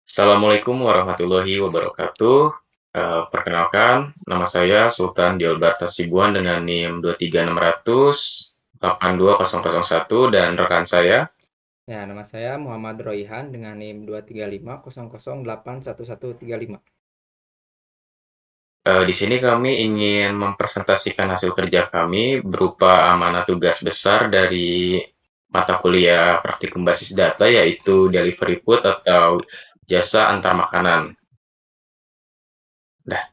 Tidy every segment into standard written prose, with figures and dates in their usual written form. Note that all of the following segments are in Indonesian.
Assalamualaikum warahmatullahi wabarakatuh. Perkenalkan, nama saya Sultan Diolbar Tasibuan dengan NIM 23600 82001 dan rekan saya. Ya, nama saya Muhammad Royhan dengan NIM 23500081135. Di sini kami ingin mempresentasikan hasil kerja kami berupa amanah tugas besar dari mata kuliah praktikum basis data, yaitu delivery food atau jasa antar makanan. Dah,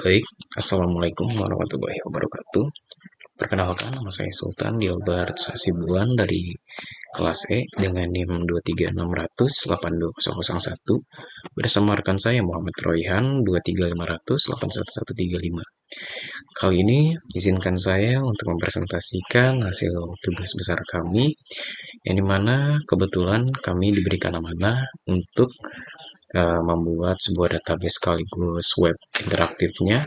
baik. Assalamualaikum warahmatullahi wabarakatuh. Perkenalkan, nama saya Sultan Diolbar Sasibuan dari kelas E dengan NIM 23600 82001 bersama rekan saya Muhammad Royhan 23500 81135. Kali ini izinkan saya untuk mempresentasikan hasil tugas besar kami, yang dimana kebetulan kami diberikan amanah untuk membuat sebuah database sekaligus web interaktifnya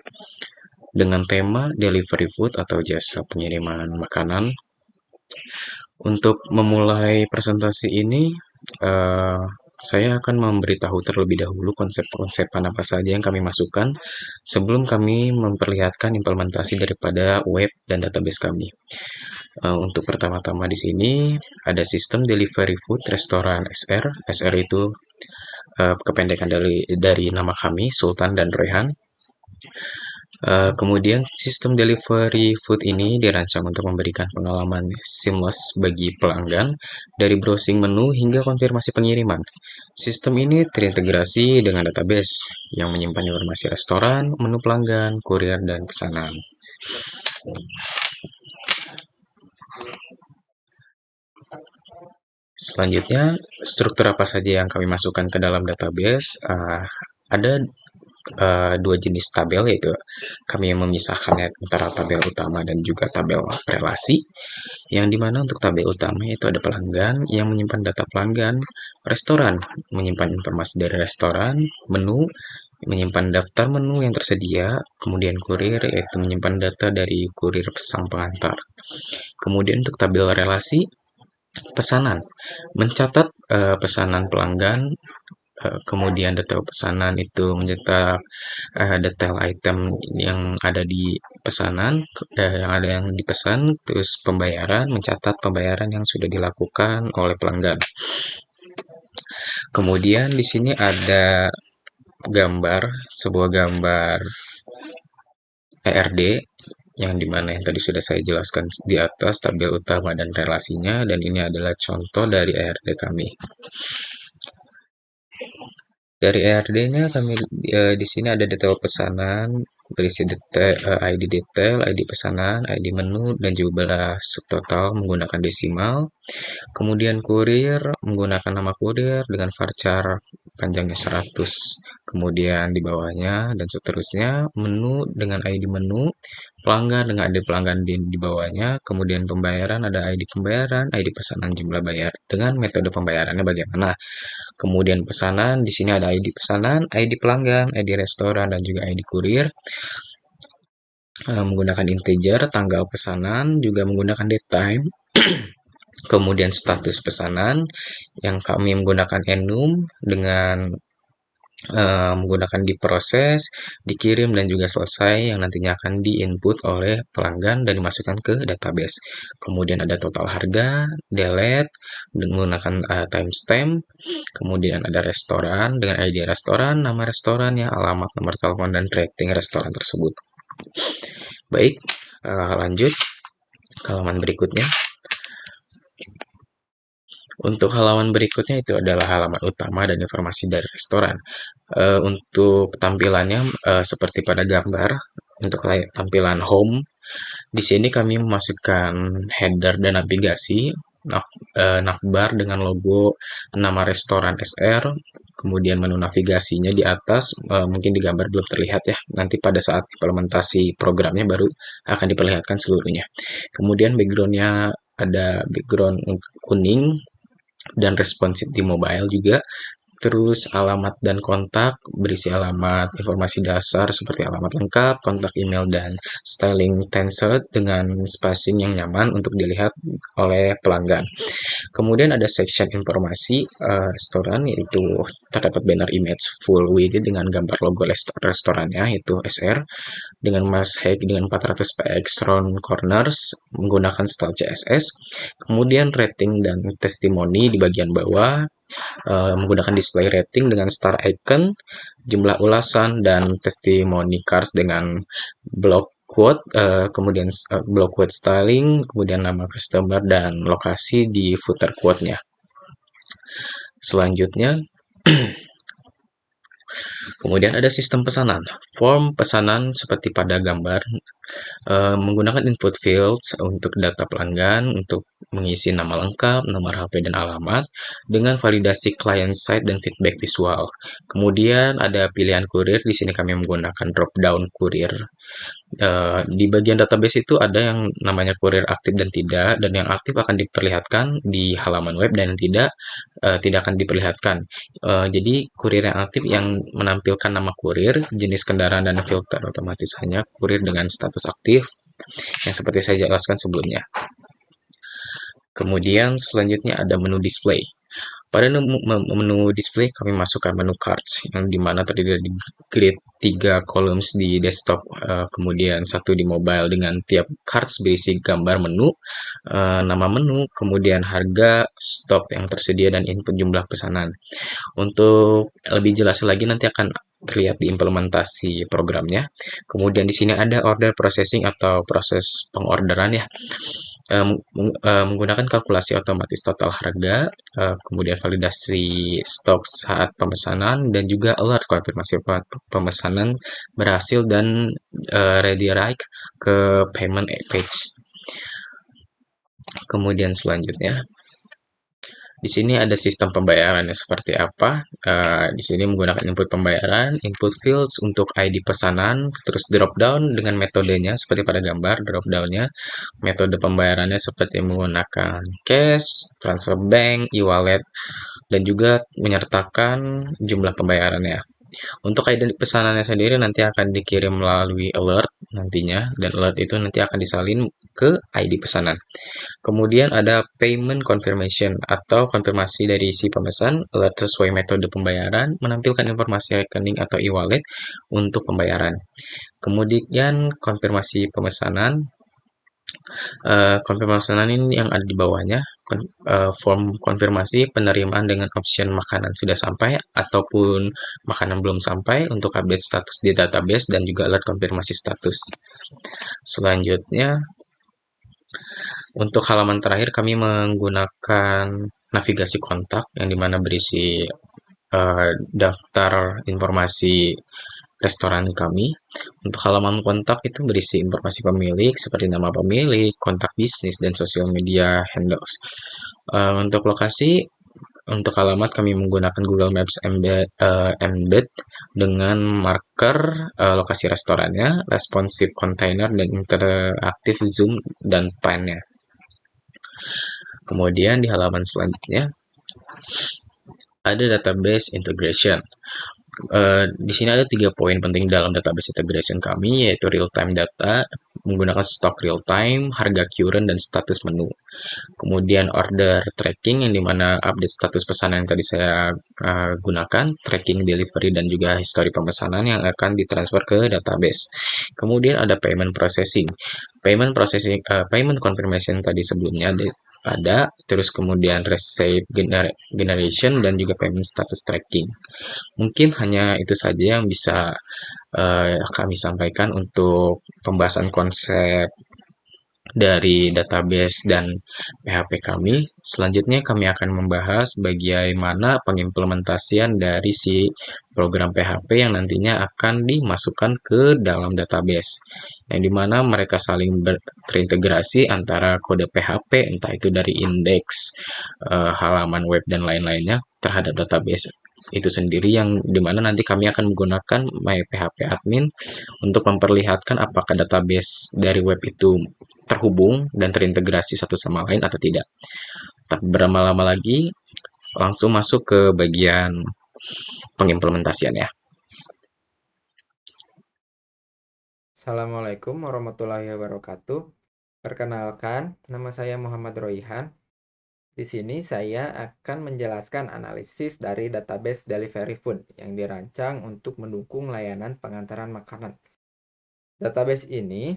dengan tema delivery food atau jasa pengiriman makanan. Untuk memulai presentasi ini, saya akan memberitahu terlebih dahulu konsep-konsep apa saja yang kami masukkan sebelum kami memperlihatkan implementasi daripada web dan database kami. Untuk pertama-tama di sini ada sistem delivery food restoran SR. SR itu kependekan dari nama kami Sultan dan Rehan. Kemudian sistem delivery food ini dirancang untuk memberikan pengalaman seamless bagi pelanggan dari browsing menu hingga konfirmasi pengiriman. Sistem ini terintegrasi dengan database yang menyimpan informasi restoran, menu pelanggan, kurir, dan pesanan. Selanjutnya, struktur apa saja yang kami masukkan ke dalam database? Ada dua jenis tabel, yaitu kami memisahkannya antara tabel utama dan juga tabel relasi, yang dimana untuk tabel utama itu ada pelanggan yang menyimpan data pelanggan, restoran menyimpan informasi dari restoran, menu menyimpan daftar menu yang tersedia, kemudian kurir yaitu menyimpan data dari kurir sang pengantar. Kemudian untuk tabel relasi, pesanan mencatat pesanan pelanggan, kemudian detail pesanan itu mencetak detail item yang ada di pesanan, yang dipesan, terus pembayaran, mencatat pembayaran yang sudah dilakukan oleh pelanggan. Kemudian di sini ada sebuah gambar ERD yang dimana yang tadi sudah saya jelaskan di atas, tabel utama dan relasinya, dan ini adalah contoh dari ERD kami. Dari ERD-nya kami di sini ada detail pesanan, berisi detail ID detail, ID pesanan, ID menu, dan jumlah subtotal menggunakan desimal. Kemudian kurir menggunakan nama kurir dengan varchar panjangnya 100. Kemudian di bawahnya dan seterusnya, menu dengan ID menu, pelanggan dengan ID pelanggan di bawahnya, kemudian pembayaran ada ID pembayaran, ID pesanan, jumlah bayar dengan metode pembayarannya bagaimana. Kemudian pesanan, di sini ada ID pesanan, ID pelanggan, ID restoran, dan juga ID kurir. Menggunakan integer, tanggal pesanan, juga menggunakan date time. Kemudian status pesanan, yang kami menggunakan enum dengan menggunakan diproses, dikirim, dan juga selesai, yang nantinya akan diinput oleh pelanggan dan dimasukkan ke database. Kemudian ada total harga, delete, dan menggunakan timestamp. Kemudian ada restoran dengan ID restoran, nama restorannya, alamat, nomor telepon, dan rating restoran tersebut. Baik, lanjut ke halaman berikutnya. Untuk halaman berikutnya itu adalah halaman utama dan informasi dari restoran. Untuk tampilannya seperti pada gambar, untuk tampilan home, di sini kami memasukkan header dan navigasi, navbar dengan logo nama restoran SR, kemudian menu navigasinya di atas, mungkin di gambar belum terlihat ya, nanti pada saat implementasi programnya baru akan diperlihatkan seluruhnya. Kemudian backgroundnya ada background kuning dan responsif di mobile juga. Terus alamat dan kontak berisi alamat informasi dasar seperti alamat lengkap, kontak email, dan styling tencent dengan spacing yang nyaman untuk dilihat oleh pelanggan. Kemudian ada section informasi restoran, yaitu terdapat banner image full width dengan gambar logo restorannya, yaitu SR, dengan mask height dengan 400 px round corners menggunakan style CSS. Kemudian rating dan testimoni di bagian bawah menggunakan display rating dengan star icon, jumlah ulasan, dan testimoni cards dengan block quote, kemudian block quote styling, kemudian nama customer, dan lokasi di footer quote-nya. Selanjutnya, kemudian ada sistem pesanan. Form pesanan seperti pada gambar menggunakan input fields untuk data pelanggan, untuk mengisi nama lengkap, nomor HP, dan alamat dengan validasi client side dan feedback visual. Kemudian ada pilihan kurir. Di sini kami menggunakan drop down kurir. Di bagian database itu ada yang namanya kurir aktif dan tidak, dan yang aktif akan diperlihatkan di halaman web dan yang tidak akan diperlihatkan. Jadi kurir yang aktif yang menampilkan nama kurir, jenis kendaraan, dan filter otomatis hanya kurir dengan status aktif yang seperti saya jelaskan sebelumnya. Kemudian selanjutnya ada menu display. Pada menu display kami masukkan menu cards yang dimana terdiri dari grid 3 columns di desktop, kemudian 1 di mobile dengan tiap cards berisi gambar menu, nama menu, kemudian harga, stok yang tersedia, dan input jumlah pesanan. Untuk lebih jelas lagi nanti akan terlihat di implementasi programnya. Kemudian di sini ada order processing atau proses pengorderan ya. Menggunakan kalkulasi otomatis total harga, kemudian validasi stok saat pemesanan, dan juga alert konfirmasi pemesanan berhasil dan redirect ke payment page. Kemudian selanjutnya, di sini ada sistem pembayarannya seperti apa. Di sini menggunakan input pembayaran, input fields untuk ID pesanan, terus drop down dengan metodenya seperti pada gambar. Drop downnya metode pembayarannya seperti menggunakan cash, transfer bank, e-wallet, dan juga menyertakan jumlah pembayarannya. Untuk ID pesanannya sendiri nanti akan dikirim melalui alert nantinya, dan alert itu nanti akan disalin ke ID pesanan. Kemudian ada payment confirmation atau konfirmasi dari si pemesan. Alert sesuai metode pembayaran menampilkan informasi rekening atau e-wallet untuk pembayaran. Kemudian konfirmasi pemesanan. Konfirmasi ini yang ada di bawahnya, form konfirmasi penerimaan dengan option makanan sudah sampai ataupun makanan belum sampai untuk update status di database, dan juga alert konfirmasi status. Selanjutnya, untuk halaman terakhir kami menggunakan navigasi kontak yang dimana berisi daftar informasi restoran kami. Untuk halaman kontak itu berisi informasi pemilik seperti nama pemilik, kontak bisnis, dan sosial media handles. Untuk lokasi, untuk alamat kami menggunakan Google Maps embed dengan marker lokasi restorannya, responsive container, dan interaktif zoom dan pan-nya. Kemudian di halaman selanjutnya ada database integration. Di sini ada 3 poin penting dalam database integration kami, yaitu real-time data, menggunakan stok real-time, harga current, dan status menu. Kemudian order tracking, yang dimana update status pesanan yang tadi saya gunakan, tracking delivery, dan juga histori pemesanan yang akan ditransfer ke database. Kemudian ada payment processing. Payment confirmation tadi sebelumnya ada, terus kemudian receipt generation, dan juga payment status tracking. Mungkin hanya itu saja yang bisa kami sampaikan untuk pembahasan konsep dari database dan PHP kami. Selanjutnya kami akan membahas bagaimana pengimplementasian dari si program PHP yang nantinya akan dimasukkan ke dalam database, yang dimana mereka saling terintegrasi antara kode PHP, entah itu dari indeks, halaman web, dan lain-lainnya terhadap database itu sendiri, yang dimana nanti kami akan menggunakan My PHP Admin untuk memperlihatkan apakah database dari web itu terhubung dan terintegrasi satu sama lain atau tidak. Tak berlama-lama lagi, langsung masuk ke bagian pengimplementasiannya. Assalamualaikum warahmatullahi wabarakatuh. Perkenalkan, nama saya Muhammad Royhan. Di sini saya akan menjelaskan analisis dari database Delivery Food yang dirancang untuk mendukung layanan pengantaran makanan. Database ini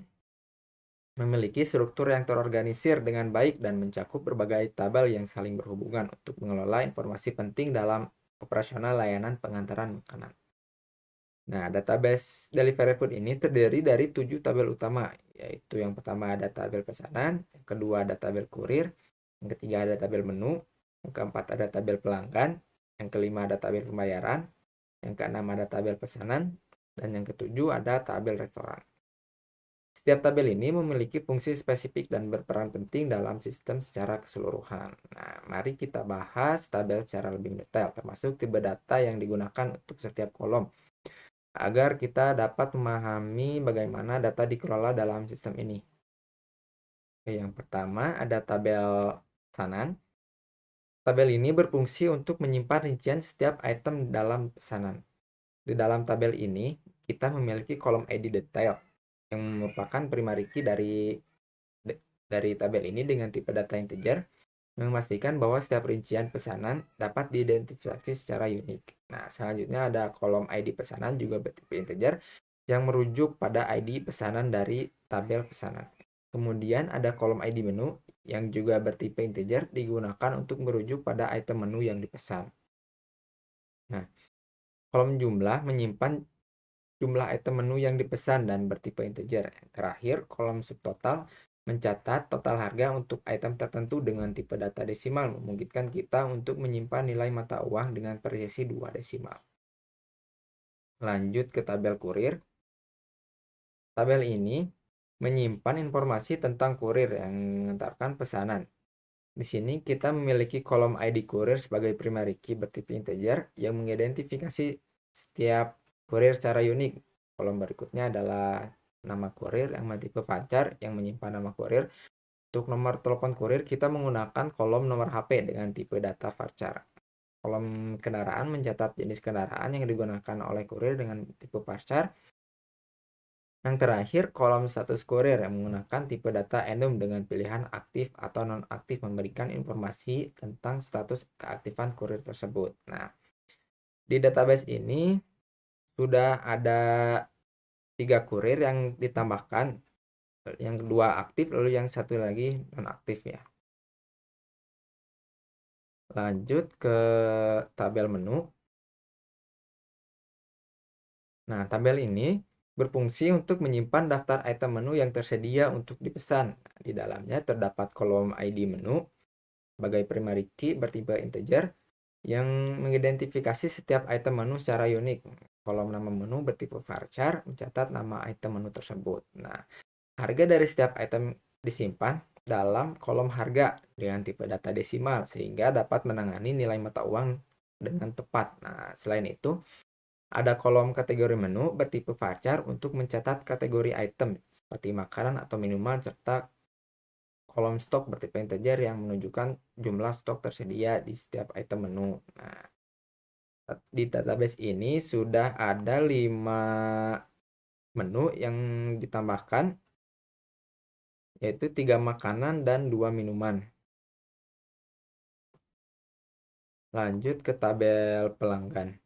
memiliki struktur yang terorganisir dengan baik dan mencakup berbagai tabel yang saling berhubungan untuk mengelola informasi penting dalam operasional layanan pengantaran makanan. Nah, database Delivery Food ini terdiri dari 7 tabel utama, yaitu yang pertama ada tabel pesanan, yang kedua ada tabel kurir, yang ketiga ada tabel menu, yang keempat ada tabel pelanggan, yang kelima ada tabel pembayaran, yang keenam ada tabel pesanan, dan yang ketujuh ada tabel restoran. Setiap tabel ini memiliki fungsi spesifik dan berperan penting dalam sistem secara keseluruhan. Nah, mari kita bahas tabel secara lebih detail, termasuk tipe data yang digunakan untuk setiap kolom, agar kita dapat memahami bagaimana data dikelola dalam sistem ini. Oke, yang pertama ada tabel pesanan. Tabel ini berfungsi untuk menyimpan rincian setiap item dalam pesanan. Di dalam tabel ini, kita memiliki kolom ID detail yang merupakan primary key dari tabel ini dengan tipe data integer, memastikan bahwa setiap rincian pesanan dapat diidentifikasi secara unik. Nah, selanjutnya ada kolom ID pesanan juga bertipe integer yang merujuk pada ID pesanan dari tabel pesanan. Kemudian ada kolom ID menu yang juga bertipe integer digunakan untuk merujuk pada item menu yang dipesan. Nah, kolom jumlah menyimpan jumlah item menu yang dipesan dan bertipe integer. Terakhir, kolom subtotal mencatat total harga untuk item tertentu dengan tipe data desimal, memungkinkan kita untuk menyimpan nilai mata uang dengan presisi 2 desimal. Lanjut ke tabel kurir. Tabel ini menyimpan informasi tentang kurir yang mengantarkan pesanan. Di sini kita memiliki kolom ID kurir sebagai primary key bertipe integer yang mengidentifikasi setiap kurir secara unik. Kolom berikutnya adalah nama kurir yang bertipe varchar yang menyimpan nama kurir. Untuk nomor telepon kurir kita menggunakan kolom nomor HP dengan tipe data varchar. Kolom kendaraan mencatat jenis kendaraan yang digunakan oleh kurir dengan tipe varchar. Yang terakhir, kolom status kurir yang menggunakan tipe data enum dengan pilihan aktif atau nonaktif memberikan informasi tentang status keaktifan kurir tersebut. Nah, di database ini sudah ada 3 kurir yang ditambahkan, yang kedua aktif, lalu yang satu lagi nonaktif ya. Lanjut ke tabel menu. Nah, tabel ini berfungsi untuk menyimpan daftar item menu yang tersedia untuk dipesan. Di dalamnya terdapat kolom ID menu sebagai primary key bertipe integer yang mengidentifikasi setiap item menu secara unik. Kolom nama menu bertipe varchar mencatat nama item menu tersebut. Nah, harga dari setiap item disimpan dalam kolom harga dengan tipe data desimal sehingga dapat menangani nilai mata uang dengan tepat. Nah, selain itu, ada kolom kategori menu bertipe varchar untuk mencatat kategori item seperti makanan atau minuman serta kolom stok bertipe integer yang menunjukkan jumlah stok tersedia di setiap item menu. Nah, di database ini sudah ada 5 menu yang ditambahkan, yaitu 3 makanan dan 2 minuman. Lanjut ke tabel pelanggan.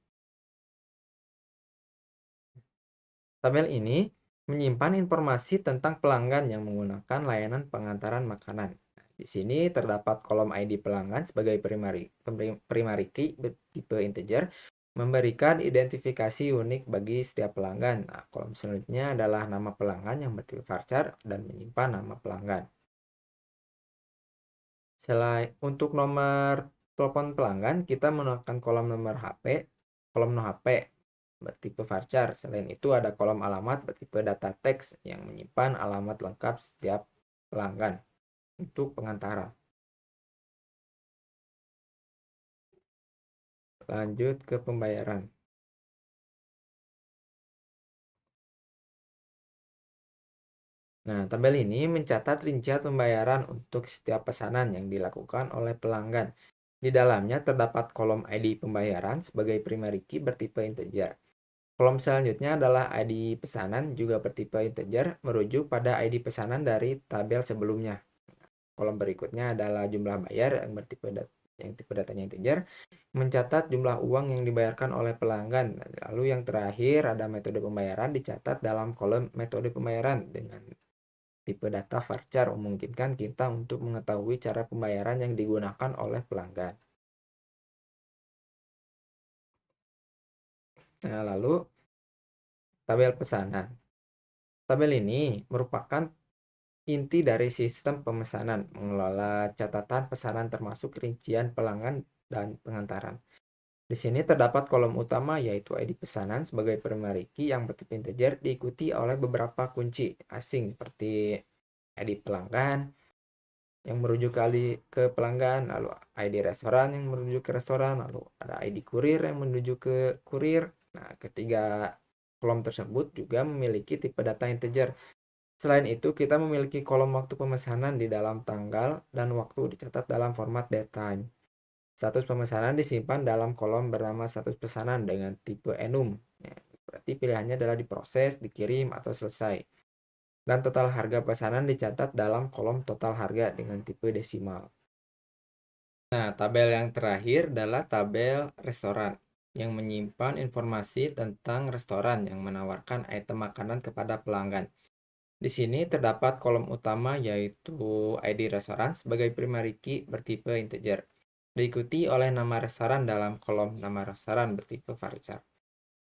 Tabel ini menyimpan informasi tentang pelanggan yang menggunakan layanan pengantaran makanan. Di sini terdapat kolom ID pelanggan sebagai primary key tipe integer, memberikan identifikasi unik bagi setiap pelanggan. Nah, kolom selanjutnya adalah nama pelanggan yang bertipe varchar dan menyimpan nama pelanggan. Selain untuk nomor telepon pelanggan, kita menggunakan kolom nomor HP, kolom no HP bertipe varchar. Selain itu ada kolom alamat bertipe data teks yang menyimpan alamat lengkap setiap pelanggan untuk pengantaran. Lanjut ke pembayaran. Nah, tabel ini mencatat rincian pembayaran untuk setiap pesanan yang dilakukan oleh pelanggan. Di dalamnya terdapat kolom ID pembayaran sebagai primary key bertipe integer. Kolom selanjutnya adalah ID pesanan juga bertipe integer merujuk pada ID pesanan dari tabel sebelumnya. Kolom berikutnya adalah jumlah bayar yang tipe datanya integer, mencatat jumlah uang yang dibayarkan oleh pelanggan. Lalu yang terakhir ada metode pembayaran dicatat dalam kolom metode pembayaran dengan tipe data varchar memungkinkan kita untuk mengetahui cara pembayaran yang digunakan oleh pelanggan. Nah, lalu tabel pesanan. Tabel ini merupakan inti dari sistem pemesanan, mengelola catatan pesanan termasuk rincian pelanggan dan pengantaran. Di sini terdapat kolom utama yaitu ID pesanan sebagai primary key yang bertipe integer diikuti oleh beberapa kunci asing seperti ID pelanggan yang merujuk ke pelanggan, lalu ID restoran yang merujuk ke restoran, lalu ada ID kurir yang menuju ke kurir. Nah, ketiga kolom tersebut juga memiliki tipe data integer. Selain itu, kita memiliki kolom waktu pemesanan di dalam tanggal dan waktu dicatat dalam format datetime. Status pemesanan disimpan dalam kolom bernama status pesanan dengan tipe enum. Ya, berarti pilihannya adalah diproses, dikirim, atau selesai. Dan total harga pesanan dicatat dalam kolom total harga dengan tipe desimal. Nah, tabel yang terakhir adalah tabel restoran yang menyimpan informasi tentang restoran yang menawarkan item makanan kepada pelanggan. Di sini terdapat kolom utama yaitu ID restoran sebagai primary key bertipe integer, diikuti oleh nama restoran dalam kolom nama restoran bertipe varchar.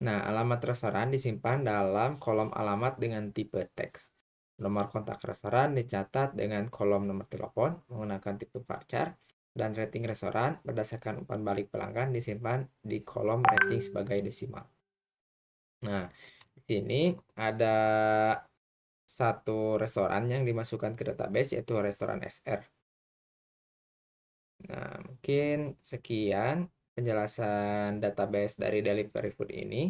Nah, alamat restoran disimpan dalam kolom alamat dengan tipe teks. Nomor kontak restoran dicatat dengan kolom nomor telepon menggunakan tipe varchar, dan rating restoran berdasarkan umpan balik pelanggan disimpan di kolom rating sebagai desimal. Nah, di sini ada satu restoran yang dimasukkan ke database yaitu restoran SR. Nah, mungkin sekian penjelasan database dari Delivery Food ini.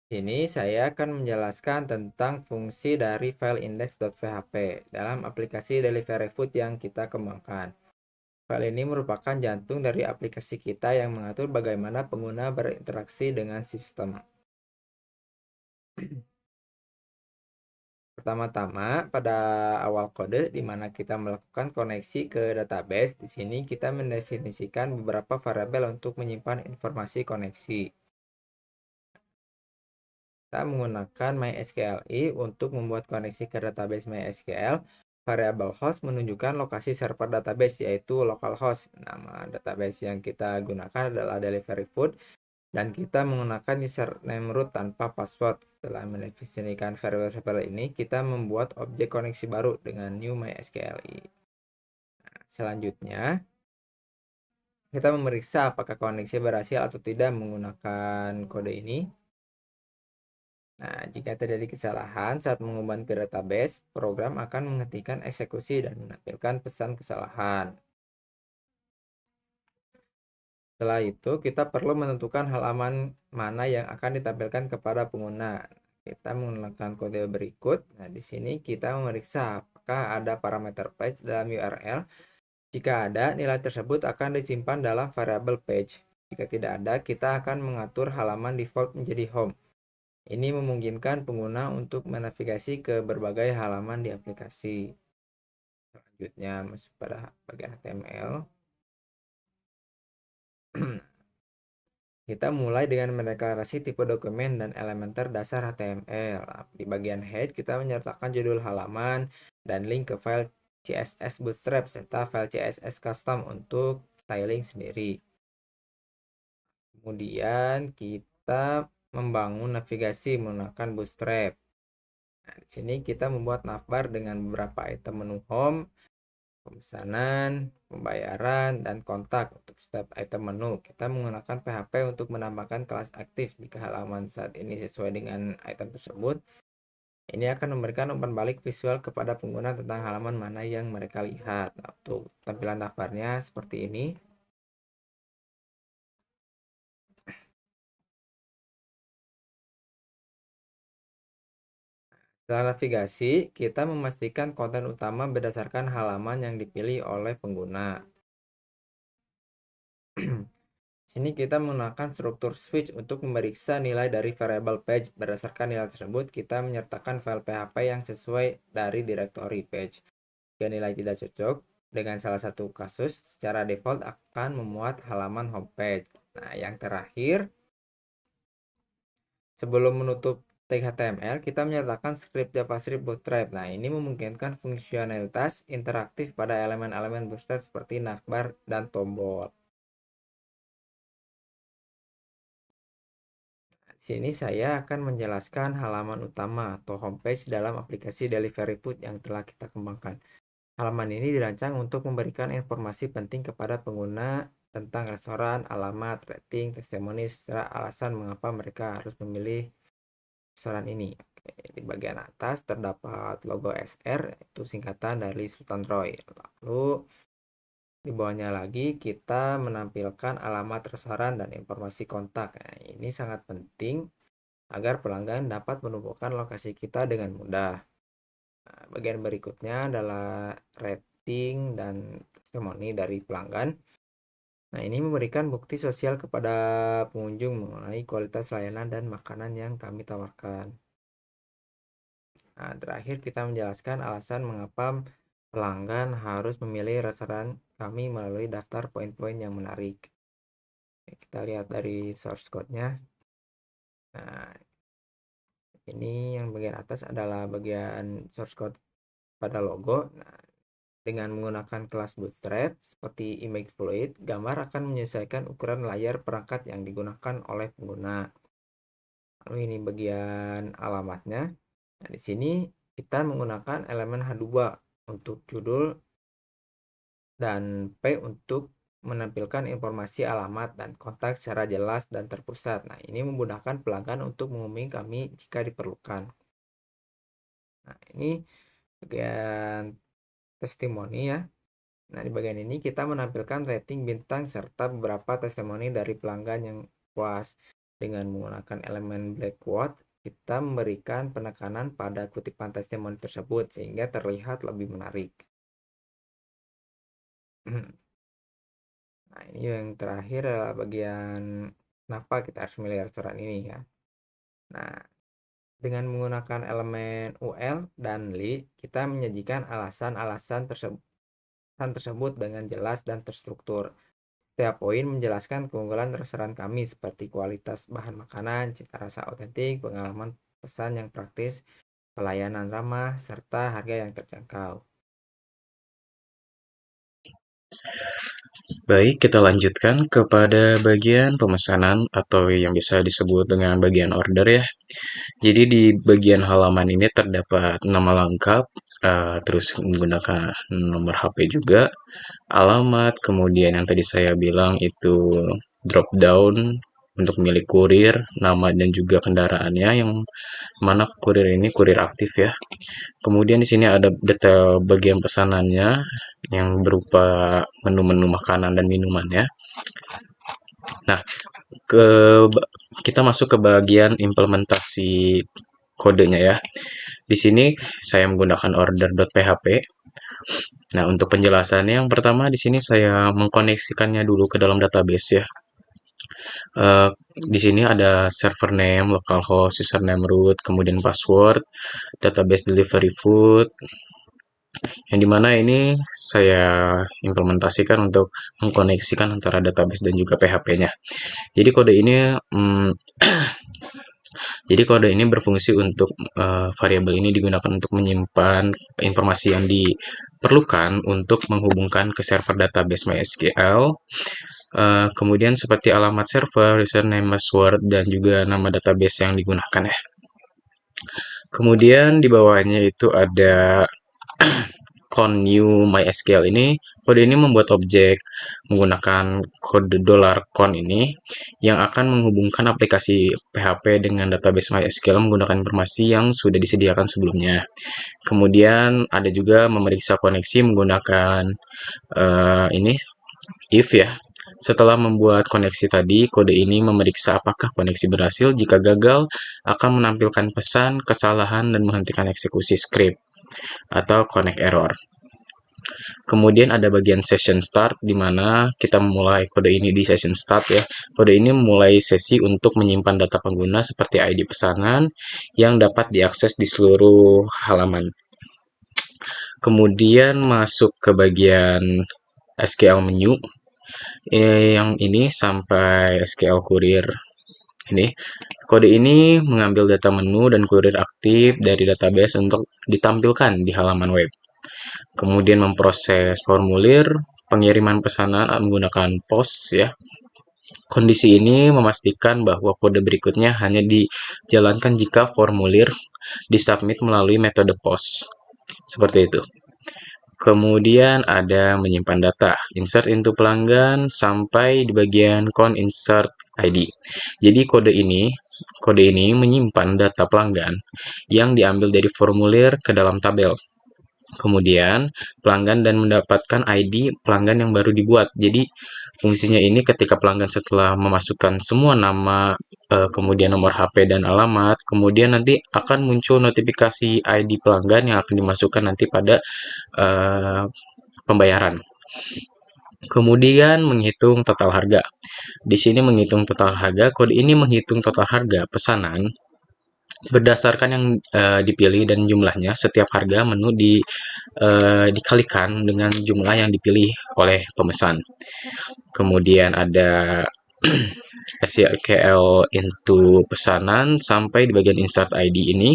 Ini saya akan menjelaskan tentang fungsi dari file index.php dalam aplikasi Delivery Food yang kita kembangkan. File ini merupakan jantung dari aplikasi kita yang mengatur bagaimana pengguna berinteraksi dengan sistem. Pertama-tama, pada awal kode di mana kita melakukan koneksi ke database, di sini kita mendefinisikan beberapa variabel untuk menyimpan informasi koneksi. Kita menggunakan MySQLi untuk membuat koneksi ke database MySQL. Variabel host menunjukkan lokasi server database yaitu localhost. Nama database yang kita gunakan adalah Delivery Food dan kita menggunakan username root tanpa password. Setelah mendefinisikan variabel ini, kita membuat objek koneksi baru dengan new MySQLi. Nah, selanjutnya, kita memeriksa apakah koneksi berhasil atau tidak menggunakan kode ini. Nah, jika terjadi kesalahan saat mengubah ke database, program akan menghentikan eksekusi dan menampilkan pesan kesalahan. Setelah itu, kita perlu menentukan halaman mana yang akan ditampilkan kepada pengguna. Kita menggunakan kode berikut. Nah, di sini kita memeriksa apakah ada parameter page dalam URL. Jika ada, nilai tersebut akan disimpan dalam variabel page. Jika tidak ada, kita akan mengatur halaman default menjadi home. Ini memungkinkan pengguna untuk menavigasi ke berbagai halaman di aplikasi. Selanjutnya masuk pada bagian HTML. Kita mulai dengan mendeklarasi tipe dokumen dan elementer dasar HTML. Di bagian head, kita menyertakan judul halaman dan link ke file CSS Bootstrap serta file CSS custom untuk styling sendiri. Kemudian kita membangun navigasi menggunakan Bootstrap. Nah, di sini kita membuat navbar dengan beberapa item menu home, pemesanan, pembayaran, dan kontak. Untuk setiap item menu, kita menggunakan PHP untuk menambahkan kelas aktif jika halaman saat ini sesuai dengan item tersebut. Ini akan memberikan umpan balik visual kepada pengguna tentang halaman mana yang mereka lihat. Nah, untuk tampilan daftarnya seperti ini. Setelah navigasi, kita memastikan konten utama berdasarkan halaman yang dipilih oleh pengguna. Sini kita menggunakan struktur switch untuk memeriksa nilai dari variable page. Berdasarkan nilai tersebut, kita menyertakan file PHP yang sesuai dari directory page. Jika nilai tidak cocok dengan salah satu kasus, secara default akan memuat halaman homepage. Nah, yang terakhir, sebelum menutup tag HTML, kita menyertakan script JavaScript Bootstrap. Nah, ini memungkinkan fungsionalitas interaktif pada elemen-elemen Bootstrap seperti navbar dan tombol. Di sini saya akan menjelaskan halaman utama atau homepage dalam aplikasi Delivery Food yang telah kita kembangkan. Halaman ini dirancang untuk memberikan informasi penting kepada pengguna tentang restoran, alamat, rating, testimoni, serta alasan mengapa mereka harus memilih restoran ini. Oke, di bagian atas terdapat logo SR, itu singkatan dari Sultan Roy. Lalu di bawahnya lagi kita menampilkan alamat restoran dan informasi kontak. Nah, ini sangat penting agar pelanggan dapat menemukan lokasi kita dengan mudah. Nah, bagian berikutnya adalah rating dan testimoni dari pelanggan. Nah, ini memberikan bukti sosial kepada pengunjung mengenai kualitas layanan dan makanan yang kami tawarkan. Nah, terakhir kita menjelaskan alasan mengapa pelanggan harus memilih restoran kami melalui daftar poin-poin yang menarik. Kita lihat dari source code-nya. Nah, ini yang bagian atas adalah bagian source code pada logo. Nah, dengan menggunakan kelas Bootstrap seperti Image Fluid, gambar akan menyesuaikan ukuran layar perangkat yang digunakan oleh pengguna. Lalu ini bagian alamatnya. Nah, di sini kita menggunakan elemen H2 untuk judul dan P untuk menampilkan informasi alamat dan kontak secara jelas dan terpusat. Nah, ini memudahkan pelanggan untuk menghubungi kami jika diperlukan. Nah, ini bagian testimoni ya. Nah, di bagian ini kita menampilkan rating bintang serta beberapa testimoni dari pelanggan yang puas. Dengan menggunakan elemen black quote, kita memberikan penekanan pada kutipan testimoni tersebut sehingga terlihat lebih menarik. Nah, ini yang terakhir adalah bagian kenapa kita harus memilih restoran ini ya. Nah, dengan menggunakan elemen UL dan li, kita menyajikan alasan-alasan tersebut dengan jelas dan terstruktur. Setiap poin menjelaskan keunggulan restoran kami seperti kualitas bahan makanan, cita rasa otentik, pengalaman pesan yang praktis, pelayanan ramah, serta harga yang terjangkau. Baik, kita lanjutkan kepada bagian pemesanan atau yang bisa disebut dengan bagian order ya. Jadi di bagian halaman ini terdapat nama lengkap, terus menggunakan nomor HP juga, alamat, kemudian yang tadi saya bilang itu drop down untuk milik kurir, nama dan juga kendaraannya yang mana kurir ini kurir aktif ya. Kemudian di sini ada detail bagian pesanannya yang berupa menu-menu makanan dan minumannya. Nah, ke kita masuk ke bagian implementasi kodenya ya. Di sini saya menggunakan order.php. Nah, untuk penjelasannya yang pertama di sini saya mengkoneksikannya dulu ke dalam database ya. Di sini ada server name, localhost, username root, kemudian password, database delivery food, yang dimana ini saya implementasikan untuk mengkoneksikan antara database dan juga PHP-nya. Jadi kode ini Jadi kode ini berfungsi untuk variabel ini digunakan untuk menyimpan informasi yang diperlukan untuk menghubungkan ke server database MySQL. Kemudian seperti alamat server, username, password, dan juga nama database yang digunakan ya. Kemudian di bawahnya itu ada .new MySQL ini, kode ini membuat objek menggunakan kode $con ini yang akan menghubungkan aplikasi PHP dengan database MySQL menggunakan informasi yang sudah disediakan sebelumnya. Kemudian ada juga memeriksa koneksi menggunakan ini if ya. Setelah membuat koneksi tadi, kode ini memeriksa apakah koneksi berhasil. Jika gagal, akan menampilkan pesan, kesalahan, dan menghentikan eksekusi script atau connect error. Kemudian ada bagian session start, di mana kita memulai kode ini di session start ya. Kode ini memulai sesi untuk menyimpan data pengguna seperti ID pesanan yang dapat diakses di seluruh halaman. Kemudian masuk ke bagian SQL menu, yang ini sampai SQL Courier ini. Kode ini mengambil data menu dan kurir aktif dari database untuk ditampilkan di halaman web. Kemudian memproses formulir pengiriman pesanan menggunakan POS ya. Kondisi ini memastikan bahwa kode berikutnya hanya dijalankan jika formulir disubmit melalui metode POS. Seperti itu. Kemudian ada menyimpan data, insert into pelanggan sampai di bagian count insert ID. Jadi kode ini menyimpan data pelanggan yang diambil dari formulir ke dalam tabel. Kemudian pelanggan dan mendapatkan ID pelanggan yang baru dibuat. Jadi fungsinya ini ketika pelanggan setelah memasukkan semua nama, kemudian nomor HP dan alamat, kemudian nanti akan muncul notifikasi ID pelanggan yang akan dimasukkan nanti pada pembayaran. Kemudian menghitung total harga. Di sini menghitung total harga, kode ini menghitung total harga pesanan berdasarkan yang dipilih dan jumlahnya. Setiap harga menu dikalikan dengan jumlah yang dipilih oleh pemesan. Kemudian ada SQL into pesanan sampai di bagian insert ID ini.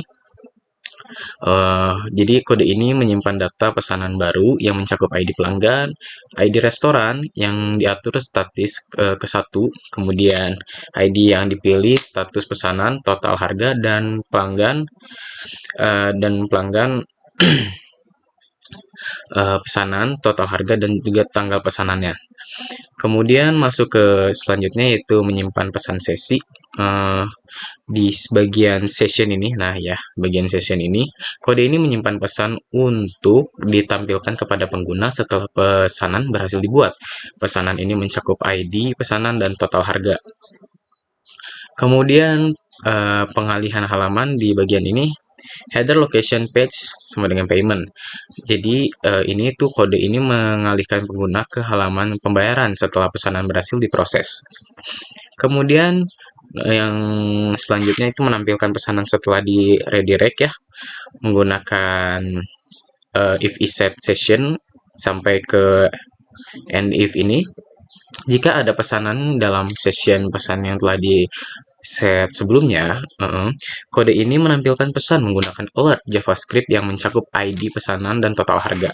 Jadi kode ini menyimpan data pesanan baru yang mencakup ID pelanggan, ID restoran yang diatur statis ke satu, kemudian ID yang dipilih, status pesanan, total harga, dan pelanggan pesanan, total harga, dan juga tanggal pesanannya. Kemudian masuk ke selanjutnya yaitu menyimpan pesan sesi. Di bagian session ini, nah ya, bagian session ini, kode ini menyimpan pesan untuk ditampilkan kepada pengguna setelah pesanan berhasil dibuat. Pesanan ini mencakup ID pesanan dan total harga. Kemudian pengalihan halaman di bagian ini, header location page sama dengan payment. Jadi ini tuh kode ini mengalihkan pengguna ke halaman pembayaran setelah pesanan berhasil diproses. Kemudian yang selanjutnya itu menampilkan pesanan setelah di redirect ya, menggunakan if set session sampai ke end if ini. Jika ada pesanan dalam session pesan yang telah di set sebelumnya, kode ini menampilkan pesan menggunakan alert JavaScript yang mencakup ID pesanan dan total harga.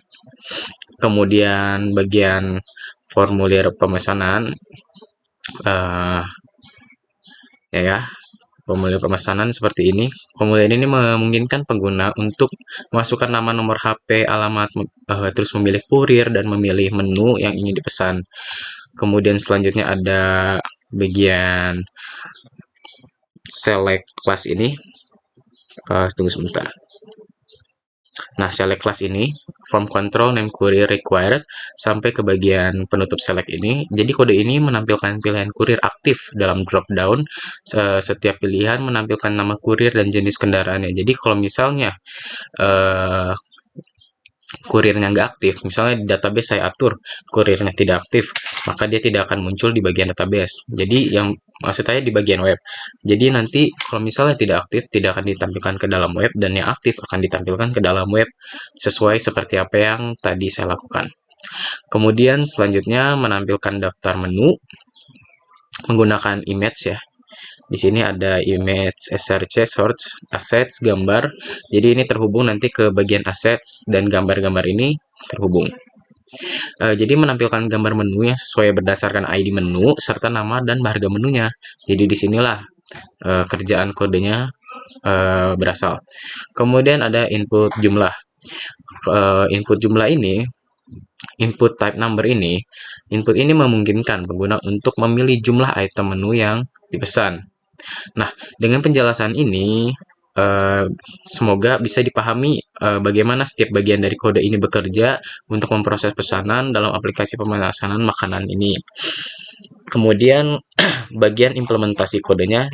Kemudian bagian formulir pemesanan, formulir pemesanan seperti ini. Formulir ini memungkinkan pengguna untuk memasukkan nama, nomor HP, alamat, terus memilih kurir dan memilih menu yang ingin dipesan. Kemudian selanjutnya ada bagian select class ini. Tunggu sebentar. Nah, select class ini, from control name courier required, sampai ke bagian penutup select ini. Jadi kode ini menampilkan pilihan kurir aktif dalam drop down. Setiap pilihan menampilkan nama kurir dan jenis kendaraannya. Jadi kalau misalnya kurirnya nggak aktif, misalnya di database saya atur kurirnya tidak aktif, maka dia tidak akan muncul di bagian database. Jadi yang maksud saya di bagian web. Jadi nanti kalau misalnya tidak aktif, tidak akan ditampilkan ke dalam web, dan yang aktif akan ditampilkan ke dalam web sesuai seperti apa yang tadi saya lakukan. Kemudian selanjutnya menampilkan daftar menu menggunakan image ya. Di sini ada image, src, source, assets, gambar. Jadi ini terhubung nanti ke bagian assets, dan gambar-gambar ini terhubung. Jadi menampilkan gambar menu yang sesuai berdasarkan ID menu serta nama dan harga menunya. Jadi disinilah kerjaan kodenya berasal. Kemudian ada input jumlah. Input jumlah ini, input type number ini, input ini memungkinkan pengguna untuk memilih jumlah item menu yang dipesan. Nah, dengan penjelasan ini, semoga bisa dipahami bagaimana setiap bagian dari kode ini bekerja untuk memproses pesanan dalam aplikasi pemesanan makanan ini. Kemudian bagian implementasi kodenya.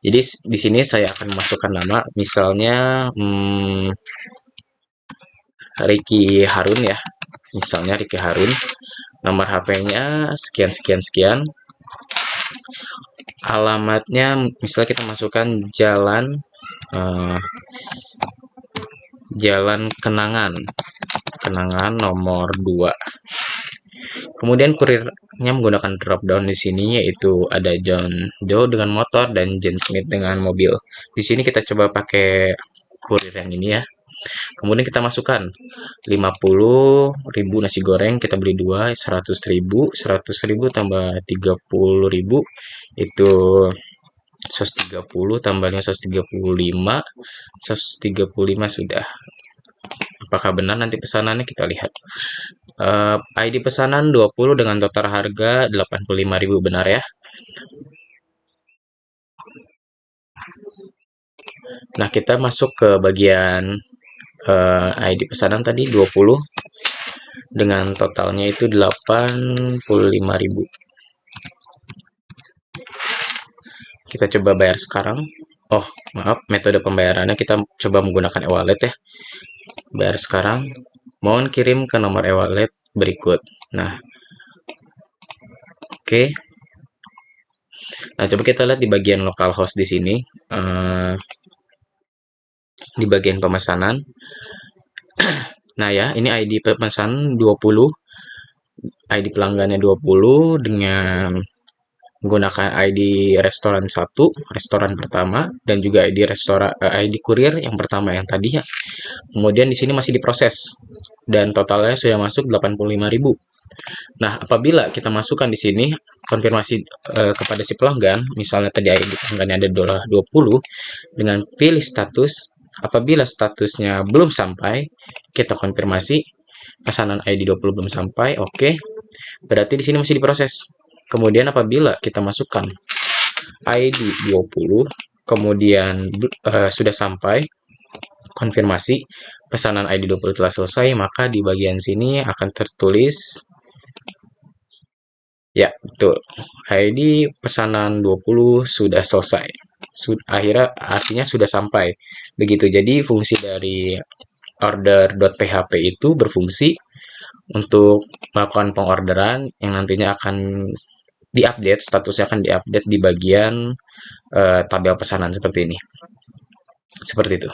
Jadi di sini saya akan memasukkan nama, misalnya Ricky Harun ya. Misalnya Ricky Harun, nomor HP-nya sekian sekian sekian. Alamatnya misalnya kita masukkan eh, Jalan Kenangan. Kenangan nomor 2. Kemudian kurirnya menggunakan drop down di sini, yaitu ada John Doe dengan motor dan Jane Smith dengan mobil. Di sini kita coba pakai kurir yang ini ya. Kemudian kita masukkan 50.000 nasi goreng, kita beli 2, 100.000, 100.000 tambah 30.000 itu 130, tambahnya 135, 135 sudah. Apakah benar nanti pesanannya, kita lihat. ID pesanan 20 dengan total harga 85.000, benar ya. Nah, kita masuk ke bagian ID pesanan tadi 20 dengan totalnya itu 85.000. Kita coba bayar sekarang. Oh, maaf, metode pembayarannya kita coba menggunakan e-wallet ya. Bayar sekarang. Mohon kirim ke nomor e-wallet berikut. Nah, oke. Nah, coba kita lihat di bagian localhost di sini. Di bagian pemesanan. Nah ya, ini ID pemesanan 20. ID pelanggannya 20 dengan menggunakan ID restoran 1, restoran pertama, dan juga ID kurir yang pertama yang tadi ya. Kemudian di sini masih diproses dan totalnya sudah masuk 85.000. Nah, apabila kita masukkan di sini konfirmasi kepada si pelanggan, misalnya tadi ID pelanggannya ada $20, dengan pilih status, apabila statusnya belum sampai, kita konfirmasi pesanan ID 20 belum sampai, oke. Berarti di sini masih diproses. Kemudian apabila kita masukkan ID 20, kemudian sudah sampai, konfirmasi pesanan ID 20 telah selesai, maka di bagian sini akan tertulis ya, betul. ID pesanan 20 sudah selesai. Akhirnya artinya sudah sampai. Begitu. Jadi fungsi dari order.php itu berfungsi untuk melakukan pengorderan yang nantinya akan diupdate, statusnya akan diupdate di bagian tabel pesanan seperti ini. Seperti itu.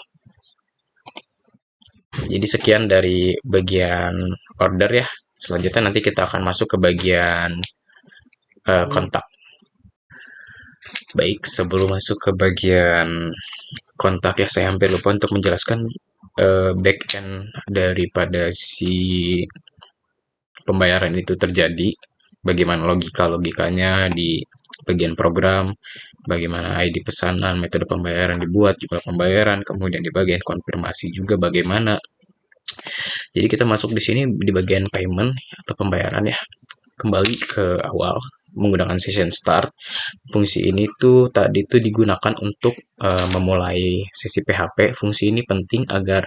Jadi sekian dari bagian order ya. Selanjutnya nanti kita akan masuk ke bagian kontak. Baik, sebelum masuk ke bagian kontak ya, saya hampir lupa untuk menjelaskan backend daripada si pembayaran itu terjadi. Bagaimana logikanya di bagian program, bagaimana ID pesanan, metode pembayaran dibuat, jumlah pembayaran, kemudian di bagian konfirmasi juga bagaimana. Jadi kita masuk di sini di bagian payment atau pembayaran ya. Kembali ke awal menggunakan session start. Fungsi ini tuh tadi tuh digunakan untuk memulai sesi PHP. Fungsi ini penting agar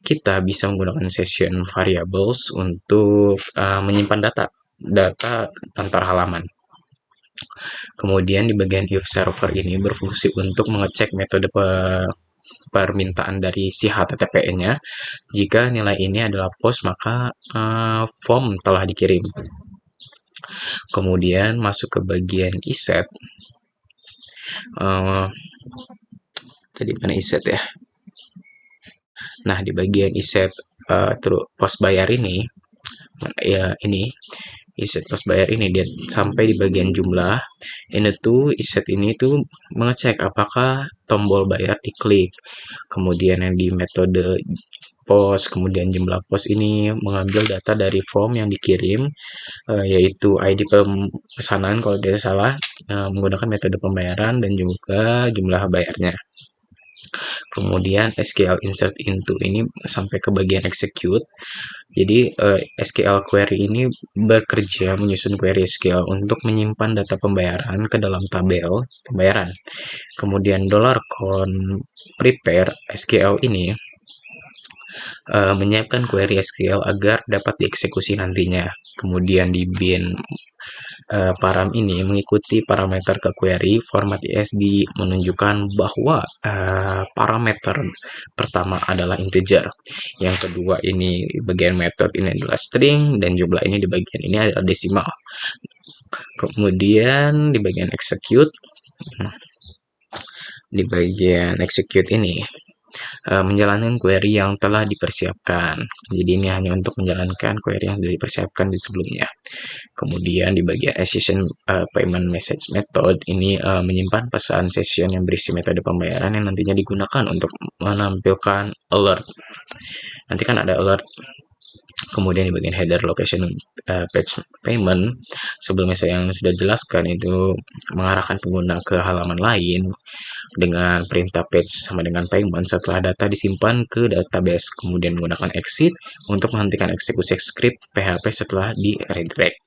kita bisa menggunakan session variables untuk menyimpan data antar halaman. Kemudian di bagian if server ini berfungsi untuk mengecek metode permintaan dari si HTTP-nya. Jika nilai ini adalah post, maka form telah dikirim. Kemudian masuk ke bagian iset. Tadi mana iset ya? Nah, di bagian iset terus post bayar ini, ya ini iset post bayar ini dia sampai di bagian jumlah. Ini tuh iset ini tuh mengecek apakah tombol bayar diklik. Kemudian yang di metode post, kemudian jumlah post ini mengambil data dari form yang dikirim, yaitu ID pesanan kalau tidak salah, menggunakan metode pembayaran dan juga jumlah bayarnya. Kemudian SQL insert into ini sampai ke bagian execute. Jadi SQL query ini bekerja menyusun query SQL untuk menyimpan data pembayaran ke dalam tabel pembayaran. Kemudian $con prepare SQL ini menyiapkan query SQL agar dapat dieksekusi nantinya. Kemudian di bin param ini mengikuti parameter ke query, format ISD menunjukkan bahwa parameter pertama adalah integer, yang kedua ini bagian method ini adalah string, dan jumlah ini di bagian ini adalah desimal. Kemudian di bagian execute, ini menjalankan query yang telah dipersiapkan. Jadi ini hanya untuk menjalankan query yang sudah dipersiapkan di sebelumnya. Kemudian di bagian session payment message method ini menyimpan pesan session yang berisi metode pembayaran yang nantinya digunakan untuk menampilkan alert. Nanti kan ada alert. Kemudian di bagian header location page payment, sebelumnya saya yang sudah jelaskan itu mengarahkan pengguna ke halaman lain dengan perintah page sama dengan payment setelah data disimpan ke database, kemudian menggunakan exit untuk menghentikan eksekusi script PHP setelah di redirect.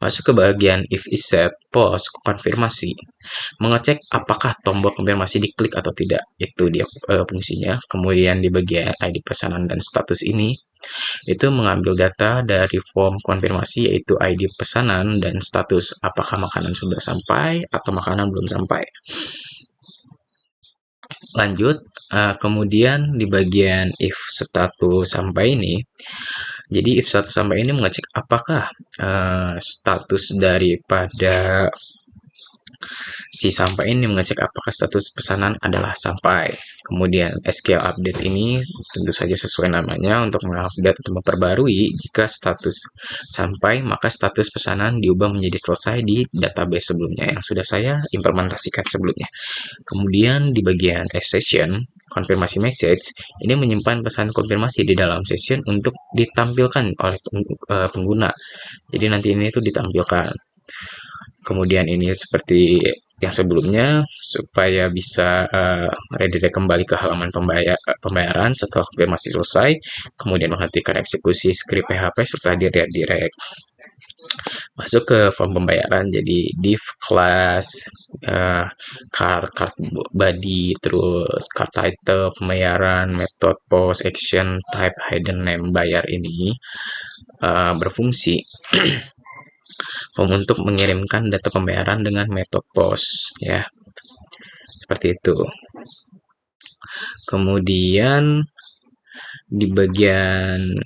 Masuk ke bagian if is set post konfirmasi, mengecek apakah tombol konfirmasi diklik atau tidak, itu dia fungsinya. Kemudian di bagian ID pesanan dan status ini itu mengambil data dari form konfirmasi, yaitu ID pesanan dan status apakah makanan sudah sampai atau makanan belum sampai. Lanjut, kemudian di bagian if status sampai ini, jadi if status sampai ini mengecek apakah status daripada si sampai ini mengecek apakah status pesanan adalah sampai. Kemudian SQL update ini tentu saja sesuai namanya untuk mengupdate atau memperbarui. Jika status sampai, maka status pesanan diubah menjadi selesai di database sebelumnya yang sudah saya implementasikan sebelumnya. Kemudian di bagian session, konfirmasi message, ini menyimpan pesan konfirmasi di dalam session untuk ditampilkan oleh pengguna. Jadi nanti ini itu ditampilkan. Kemudian ini seperti yang sebelumnya, supaya bisa redirect kembali ke halaman pembayaran setelah konfirmasi selesai, kemudian menghentikan eksekusi script PHP setelah di redirect. Masuk ke form pembayaran, jadi div class, card body, terus card title, pembayaran, method, post, action, type, hidden name, bayar ini berfungsi untuk mengirimkan data pembayaran dengan metode post, ya, seperti itu. Kemudian di bagian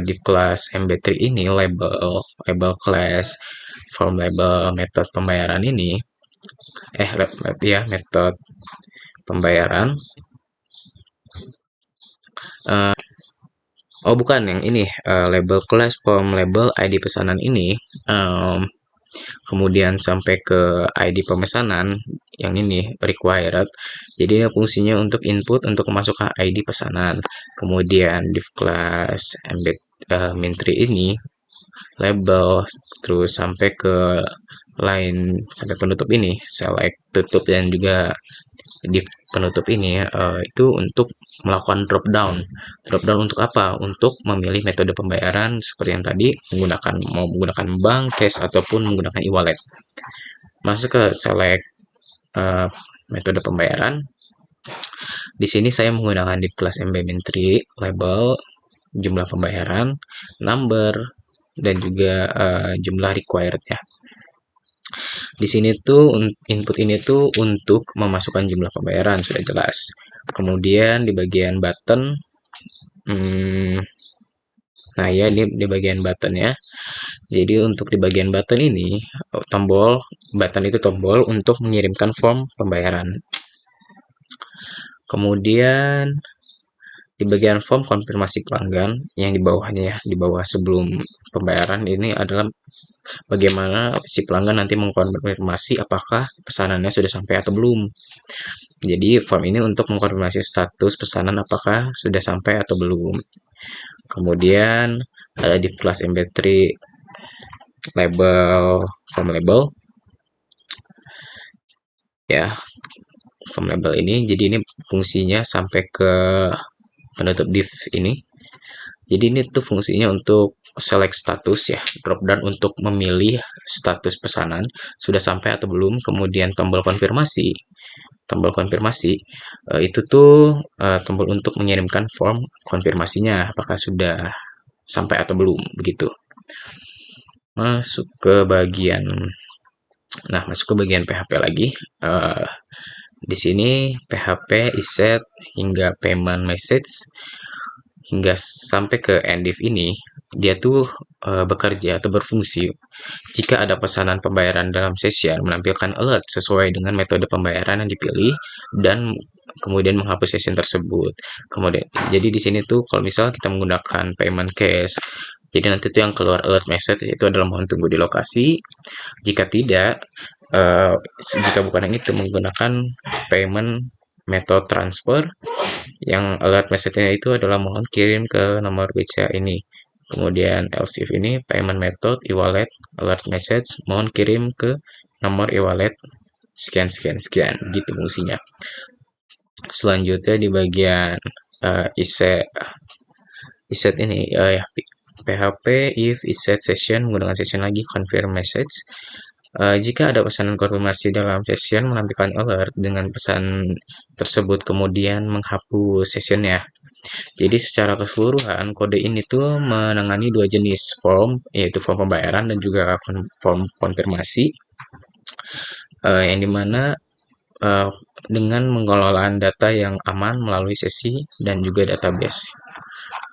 di kelas MB3 ini label class, form label, metode pembayaran ini metode pembayaran. Oh bukan, yang ini label class, form label, ID pesanan ini kemudian sampai ke ID pemesanan yang ini required. Jadi ini fungsinya untuk input untuk memasukkan ID pesanan. Kemudian div class embed min3 ini label, terus sampai ke line sampai penutup ini select, tutup, dan juga di penutup ini itu untuk melakukan drop down untuk apa? Untuk memilih metode pembayaran seperti yang tadi, mau menggunakan bank, cash, ataupun menggunakan e-wallet. Masuk ke select metode pembayaran. Di sini saya menggunakan di kelas MB-3 label, jumlah pembayaran, number, dan juga jumlah required, ya. Di sini tuh input ini tuh untuk memasukkan jumlah pembayaran, sudah jelas. Kemudian di bagian button, nah ya, di bagian button, ya. Jadi untuk di bagian button ini, button itu tombol untuk mengirimkan form pembayaran. Kemudian di bagian form konfirmasi pelanggan yang di bawahnya, ya, di bawah sebelum pembayaran ini adalah bagaimana si pelanggan nanti mengkonfirmasi apakah pesanannya sudah sampai atau belum. Jadi form ini untuk mengkonfirmasi status pesanan apakah sudah sampai atau belum. Kemudian ada di kelas MB3 label, form label, ya, form label ini. Jadi ini fungsinya sampai ke penutup div ini. Jadi ini tuh fungsinya untuk select status, ya, drop down untuk memilih status pesanan sudah sampai atau belum. Kemudian tombol konfirmasi itu tuh tombol untuk mengirimkan form konfirmasinya apakah sudah sampai atau belum, begitu. Masuk ke bagian masuk ke bagian PHP lagi. Eh, di sini PHP iset hingga payment message hingga sampai ke endif ini dia tuh bekerja atau berfungsi jika ada pesanan pembayaran dalam session menampilkan alert sesuai dengan metode pembayaran yang dipilih dan kemudian menghapus session tersebut. Kemudian jadi di sini tuh kalau misalnya kita menggunakan payment cash, jadi nanti tuh yang keluar alert message itu adalah mohon tunggu di lokasi. Jika tidak, jika bukan yang itu menggunakan payment method transfer, yang alert message-nya itu adalah mohon kirim ke nomor BCA ini. Kemudian else if ini payment method e-wallet alert message mohon kirim ke nomor e-wallet sekian sekian sekian gitu fungsinya. Selanjutnya di bagian iset iset ini ya PHP if iset session menggunakan session lagi confirm message. Jika ada pesanan konfirmasi dalam session menampilkan alert dengan pesan tersebut kemudian menghapus sessionnya. Jadi secara keseluruhan kode ini tuh menangani dua jenis form, yaitu form pembayaran dan juga form konfirmasi, yang dimana uh, dengan pengelolaan data yang aman melalui sesi dan juga database.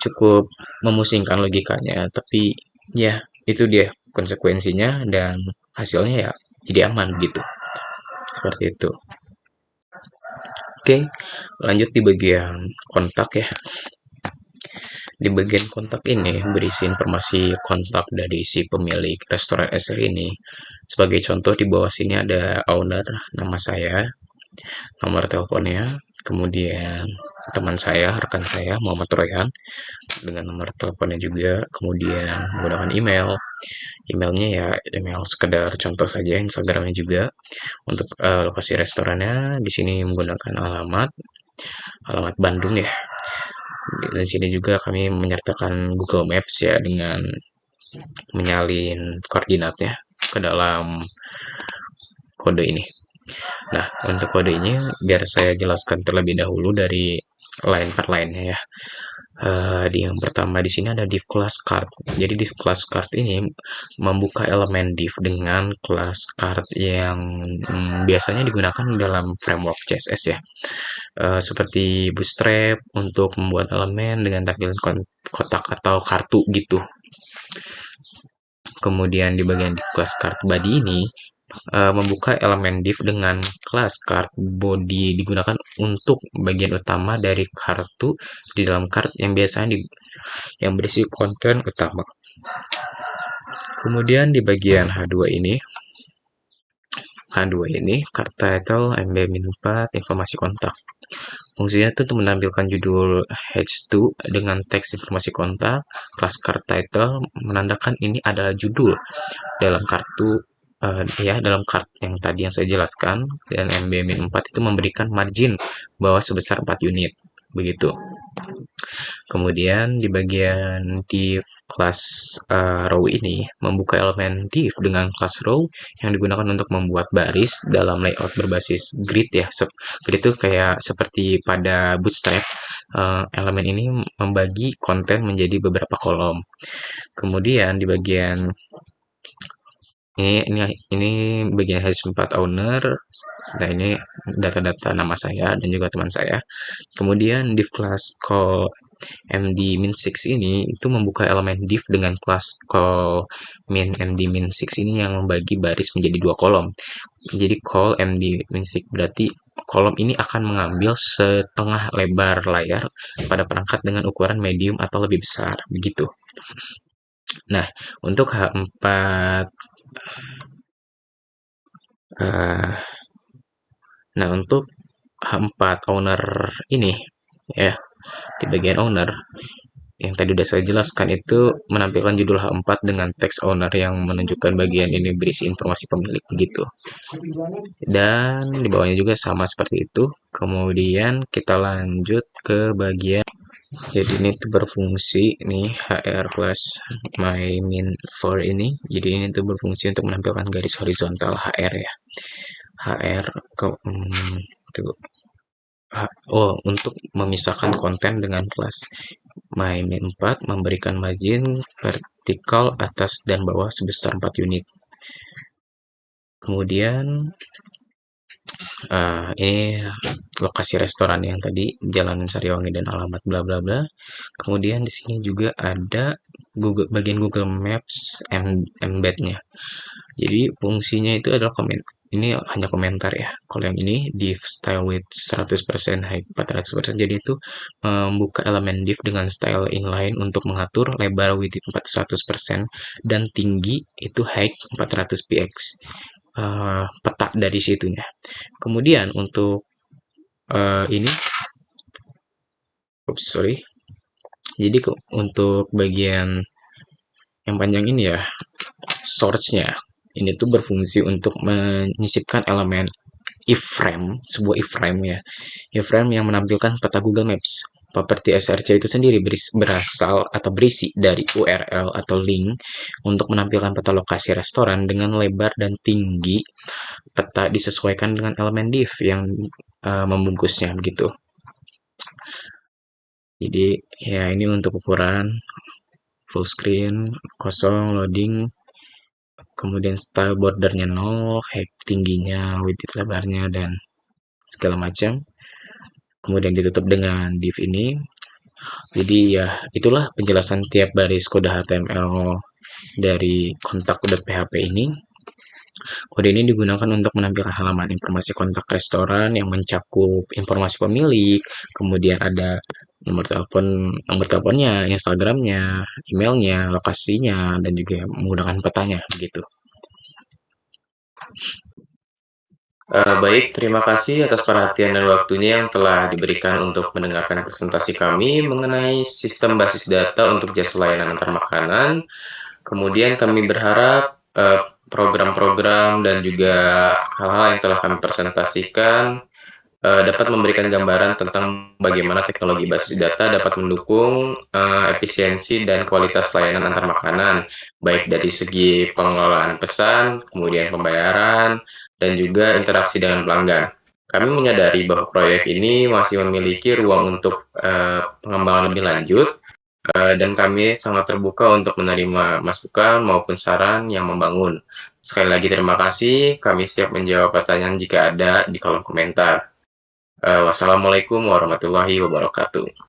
Cukup memusingkan logikanya, tapi ya itu dia konsekuensinya dan hasilnya ya jadi aman gitu. Seperti itu. Oke, lanjut di bagian kontak ya. Di bagian kontak ini berisi informasi kontak dari si pemilik restoran asli ini. Sebagai contoh di bawah sini ada owner, nama saya, nomor teleponnya, kemudian teman saya, rekan saya, Muhammad Royan, dengan nomor teleponnya juga, kemudian menggunakan email. Emailnya ya email sekedar contoh saja, Instagramnya juga. Untuk lokasi restorannya di sini menggunakan alamat Bandung ya. Di sini juga kami menyertakan Google Maps ya dengan menyalin koordinatnya ke dalam kode ini. Nah, untuk kode ini biar saya jelaskan terlebih dahulu dari line per line-nya ya. Di yang pertama di sini ada div class card. Jadi div class card ini membuka elemen div dengan class card yang biasanya digunakan dalam framework CSS ya. Seperti Bootstrap untuk membuat elemen dengan tampilan kotak atau kartu gitu. Kemudian di bagian div class card body ini membuka elemen div dengan class card body digunakan untuk bagian utama dari kartu di dalam card yang biasanya yang berisi konten utama. Kemudian di bagian H2 ini card title MB-4 informasi kontak. Fungsinya itu untuk menampilkan judul H2 dengan teks informasi kontak. Class card title menandakan ini adalah judul dalam kartu ya dalam card yang tadi yang saya jelaskan, dan MB-4 itu memberikan margin bawah sebesar 4 unit begitu. Kemudian di bagian div class row ini membuka elemen div dengan class row yang digunakan untuk membuat baris dalam layout berbasis grid ya. Grid itu kayak seperti pada Bootstrap. Elemen ini membagi konten menjadi beberapa kolom. Kemudian di bagian ini bagian H4 owner. Nah, ini data-data nama saya dan juga teman saya. Kemudian div class call md min6 ini itu membuka elemen div dengan class call min md min6 ini yang membagi baris menjadi dua kolom. Jadi call md min6 berarti kolom ini akan mengambil setengah lebar layar pada perangkat dengan ukuran medium atau lebih besar begitu. Nah, untuk H4 nah, untuk H4 owner ini ya, di bagian owner yang tadi udah saya jelaskan itu menampilkan judul H4 dengan teks owner yang menunjukkan bagian ini berisi informasi pemilik begitu. Dan di bawahnya juga sama seperti itu. Kemudian kita lanjut ke bagian, jadi ini tuh berfungsi nih HR plus my min for ini. Jadi ini tuh berfungsi untuk menampilkan garis horizontal HR ya. HR ke tuh untuk memisahkan konten dengan kelas. My min 4 memberikan margin vertikal atas dan bawah sebesar 4 unit. Kemudian ini lokasi restoran yang tadi Jalan Sariwangi dan alamat bla bla bla. Kemudian di sini juga ada bagian Google Maps embed-nya. Jadi fungsinya itu adalah ini hanya komentar ya. Kalau yang ini div style width 100%, height 400%. Jadi itu membuka elemen div dengan style inline untuk mengatur lebar width 400% dan tinggi itu height 400 px. Peta dari situnya. Kemudian untuk ini, oops sorry. Jadi untuk bagian yang panjang ini ya, source-nya ini tuh berfungsi untuk menyisipkan elemen iframe, sebuah iframe ya. Iframe yang menampilkan peta Google Maps. Properti SRC itu sendiri berasal atau berisi dari URL atau link untuk menampilkan peta lokasi restoran dengan lebar dan tinggi peta disesuaikan dengan elemen div yang membungkusnya begitu. Jadi ya ini untuk ukuran full screen, kosong, loading, kemudian style bordernya 0, height tingginya, width lebarnya, dan segala macam. Kemudian ditutup dengan div ini. Jadi ya itulah penjelasan tiap baris kode HTML dari kontak.php ini. Kode ini digunakan untuk menampilkan halaman informasi kontak restoran yang mencakup informasi pemilik, kemudian ada nomor teleponnya, Instagramnya, emailnya, lokasinya, dan juga menggunakan petanya begitu. Baik, terima kasih atas perhatian dan waktunya yang telah diberikan untuk mendengarkan presentasi kami mengenai sistem basis data untuk jasa layanan antar makanan. Kemudian kami berharap program-program dan juga hal-hal yang telah kami presentasikan dapat memberikan gambaran tentang bagaimana teknologi basis data dapat mendukung efisiensi dan kualitas layanan antar makanan, baik dari segi pengelolaan pesan, kemudian pembayaran, dan juga interaksi dengan pelanggan. Kami menyadari bahwa proyek ini masih memiliki ruang untuk pengembangan lebih lanjut, dan kami sangat terbuka untuk menerima masukan maupun saran yang membangun. Sekali lagi terima kasih, kami siap menjawab pertanyaan jika ada di kolom komentar. Wassalamualaikum warahmatullahi wabarakatuh.